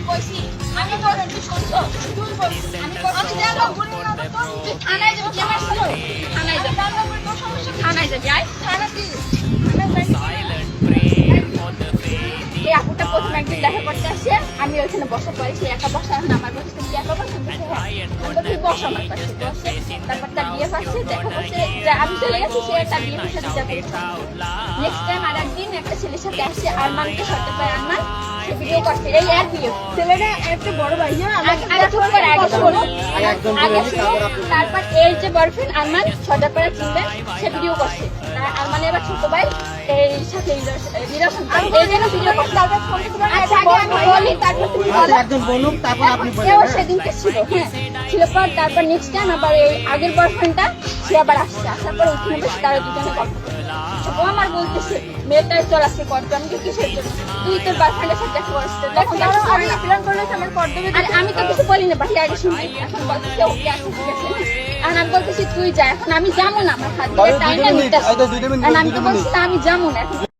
কইছি আমি বলছি তুই শুনছো তুই বলছিস আমি জানলাম বলি না তো তুই থানায় যাবি কি আমার ছিল থানায় যাবি জানলাম বলি তোর সমস্যা থানায় যাবি আয় থানা কি এই আপুটা প্রথম একদিন দেখা করতে আসে আমি ওইখানে বসা পড়েছি একা বসা না আমার বসে তুমি একা বসা তুই বসা আমার পাশে বসে তারপর তার বিয়ে পাচ্ছে দেখা করছে যে আমি চলে গেছি সে তার বিয়ে পাশে দিতে পেরেছে নেক্সট টাইম আর একদিন একটা ছেলের সাথে আসছে আরমানকে সাথে পায় আরমান সে ভিডিও করছে এই এক বিয়ে ছেলেটা একটা বড় ভাই না আগে চুপ করে আগে শোনো আগে শোনো তারপর এই যে বয়ফ্রেন্ড আরমান সদাপাড়া চিনবেন সে ভিডিও করছে আরমানের এবার ছোট ভাই এই সাথে নিরসন এই জন্য ভিডিও করছে আচ্ছা আগে আমি বলি তারপর তুমি বলো একজন বলুক তারপর আপনি বলেন কেউ সেদিনকে ছিল হ্যাঁ ছিল পর তারপর নেক্সট টাইম আবার এই আগের বয়ফ্রেন্ডটা সে আবার আসছে আসার পর ওখানে বসে তারা দুজনে গল্প করছে ও আমার বলতেছে মেয়েটার চল আসছে করবে আমি কিসের জন্য তুই তোর বয়ফ্রেন্ডের সাথে দেখা করছিস তখন আমি প্ল্যান করলে আমার কর দেবে আর আমি তো কিছু বলি না বাকি আগে শুনবি এখন বলতেছে ওকে আসছে ঠিক আছে আর আমি বলতেছি তুই যা এখন আমি যাবো না আমার হাত দিয়ে টাইমটা নিতে আমি তো বলছি আমি যাবো না এখন